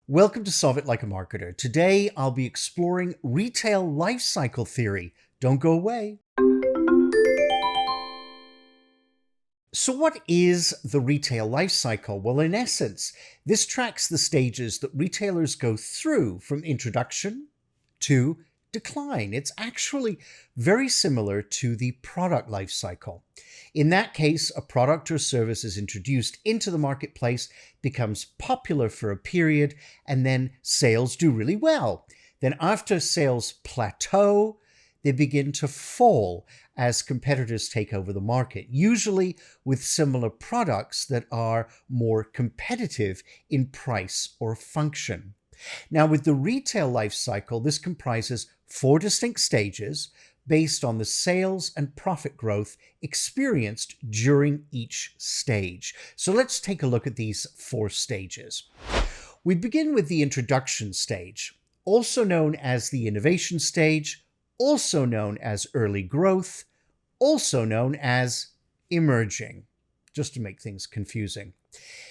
Welcome to Solve It Like a Marketer. Today, I'll be exploring retail life cycle theory. Don't go away. So what is the retail life cycle? Well, in essence, this tracks the stages that retailers go through from introduction to decline. It's actually very similar to the product life cycle. In that case, a product or service is introduced into the marketplace, becomes popular for a period, and then sales do really well. Then after sales plateau, they begin to fall as competitors take over the market, usually with similar products that are more competitive in price or function. Now, with the retail life cycle, this comprises 4 distinct stages based on the sales and profit growth experienced during each stage. So let's take a look at these 4 stages. We begin with the introduction stage, also known as the innovation stage, also known as early growth, also known as emerging, just to make things confusing.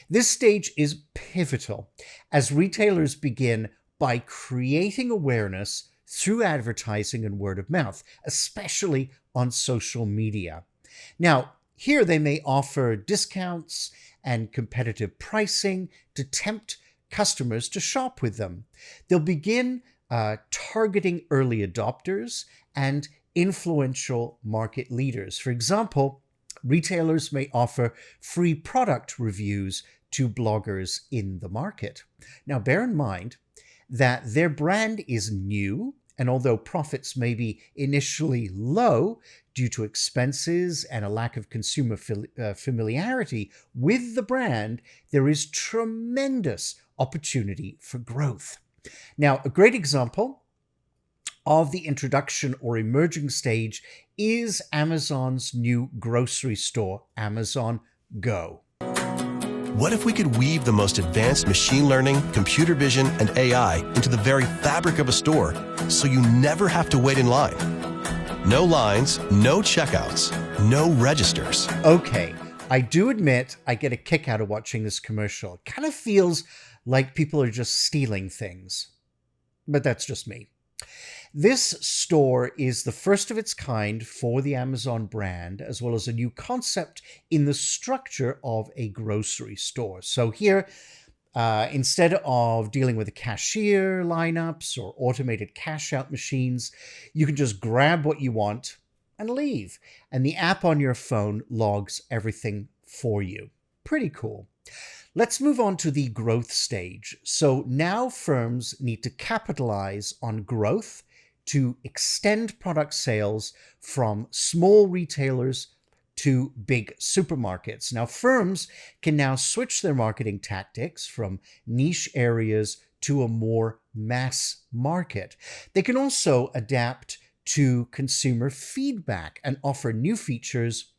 This stage is pivotal as retailers begin by creating awareness through advertising and word of mouth, especially on social media. Now, here they may offer discounts and competitive pricing to tempt customers to shop with them. They'll begin targeting early adopters and influential market leaders. For example, retailers may offer free product reviews to bloggers in the market. Now, bear in mind that their brand is new, and although profits may be initially low due to expenses and a lack of consumer familiarity with the brand, there is tremendous opportunity for growth. Now, a great example of the introduction or emerging stage is Amazon's new grocery store, Amazon Go. What if we could weave the most advanced machine learning, computer vision, and AI into the very fabric of a store so you never have to wait in line? No lines, no checkouts, no registers. Okay, I do admit I get a kick out of watching this commercial. It kind of feels like people are just stealing things, but that's just me. This store is the first of its kind for the Amazon brand, as well as a new concept in the structure of a grocery store. So here, instead of dealing with the cashier lineups or automated cash out machines, you can just grab what you want and leave. And the app on your phone logs everything for you. Pretty cool. Let's move on to the growth stage. So now firms need to capitalize on growth to extend product sales from small retailers to big supermarkets. Now, firms can now switch their marketing tactics from niche areas to a more mass market. They can also adapt to consumer feedback and offer new features,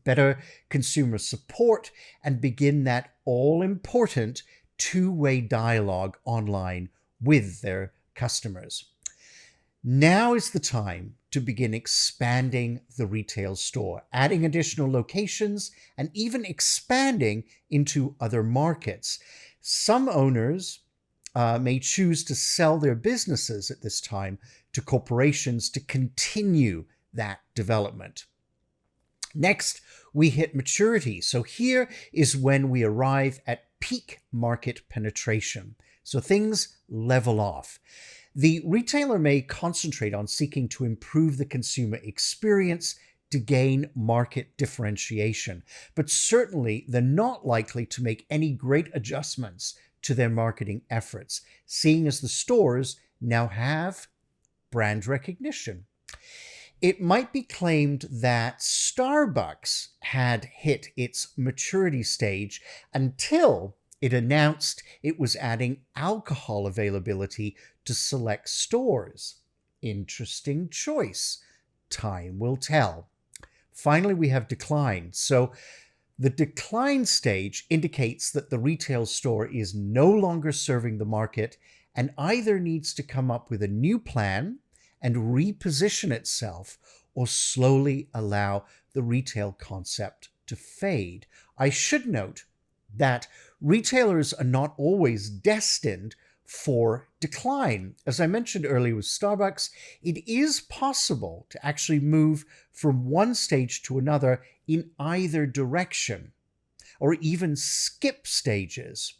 better consumer support, and begin that all-important two-way dialogue online with their customers. Now is the time to begin expanding the retail store, adding additional locations, and even expanding into other markets. Some owners may choose to sell their businesses at this time to corporations to continue that development. Next, we hit maturity. So here is when we arrive at peak market penetration. So things level off. The retailer may concentrate on seeking to improve the consumer experience to gain market differentiation, but certainly they're not likely to make any great adjustments to their marketing efforts, seeing as the stores now have brand recognition. It might be claimed that Starbucks had hit its maturity stage until it announced it was adding alcohol availability to select stores. Interesting choice. Time will tell. Finally, we have decline. So the decline stage indicates that the retail store is no longer serving the market and either needs to come up with a new plan and reposition itself, or slowly allow the retail concept to fade. I should note that retailers are not always destined for decline. As I mentioned earlier with Starbucks, it is possible to actually move from one stage to another in either direction, or even skip stages.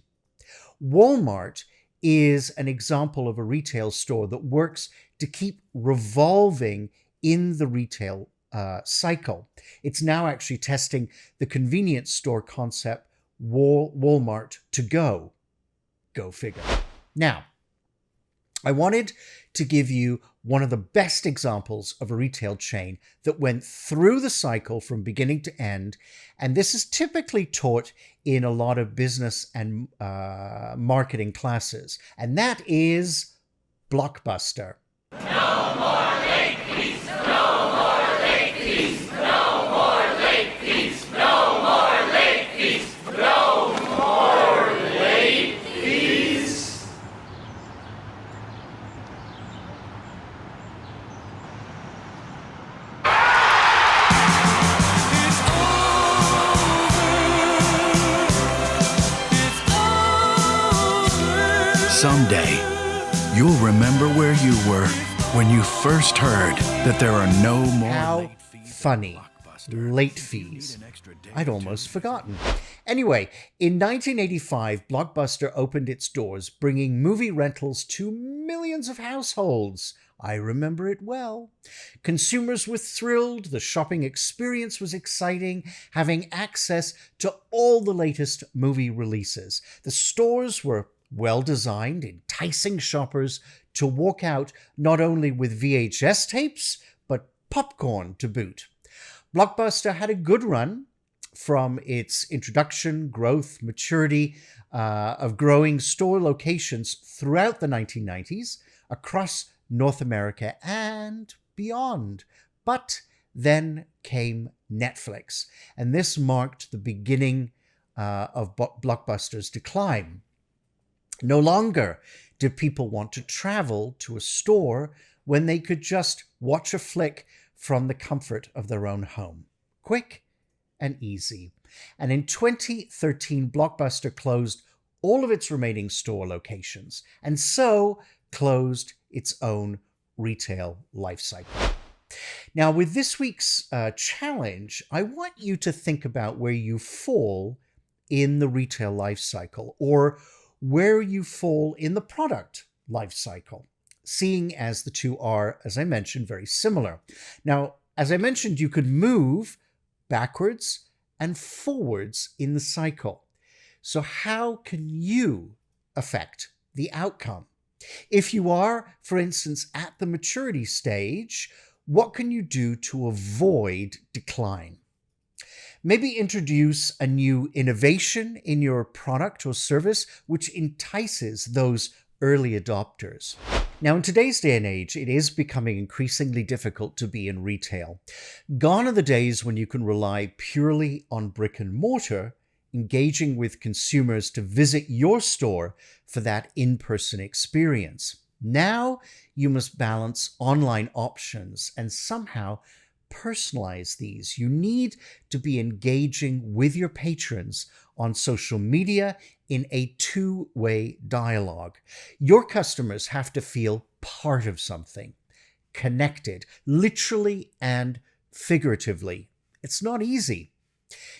Walmart is an example of a retail store that works to keep revolving in the retail cycle. It's now actually testing the convenience store concept, Walmart to go. Go figure. Now, I wanted to give you one of the best examples of a retail chain that went through the cycle from beginning to end, and this is typically taught in a lot of business and marketing classes, and that is Blockbuster. No more late fees! No more late fees! No more late fees! No more late fees! No more late fees! Someday, you'll remember where you were when you first heard that there are no more How late fees. funny. Late fees. I'd almost forgotten. Anyway, in 1985, Blockbuster opened its doors, bringing movie rentals to millions of households. I remember it well. Consumers were thrilled, the shopping experience was exciting, having access to all the latest movie releases. The stores were well-designed, enticing shoppers to walk out not only with VHS tapes, but popcorn to boot. Blockbuster had a good run from its introduction, growth, maturity of growing store locations throughout the 1990s across North America and beyond. But then came Netflix, and this marked the beginning of Blockbuster's decline. No longer did people want to travel to a store when they could just watch a flick from the comfort of their own home. Quick and easy. And in 2013, Blockbuster closed all of its remaining store locations, and so closed its own retail life cycle. Now, with this week's challenge, I want you to think about where you fall in the retail life cycle, or where you fall in the product life cycle, seeing as the two are, as I mentioned, very similar. Now, as I mentioned, you could move backwards and forwards in the cycle. So how can you affect the outcome? If you are, for instance, at the maturity stage, what can you do to avoid decline? Maybe introduce a new innovation in your product or service which entices those early adopters. Now, in today's day and age, it is becoming increasingly difficult to be in retail. Gone are the days when you can rely purely on brick and mortar, engaging with consumers to visit your store for that in-person experience. Now, you must balance online options and somehow personalize these. You need to be engaging with your patrons on social media in a two-way dialogue. Your customers have to feel part of something, connected, literally and figuratively. It's not easy.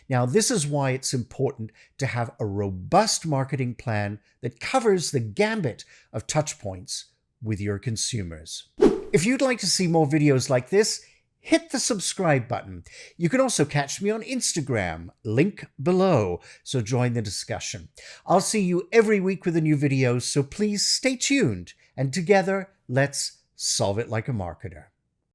Now, this is why it's important to have a robust marketing plan that covers the gambit of touch points with your consumers. If you'd like to see more videos like this, hit the subscribe button. You can also catch me on Instagram, link below, so join the discussion. I'll see you every week with a new video, so please stay tuned, and together, let's solve it like a marketer.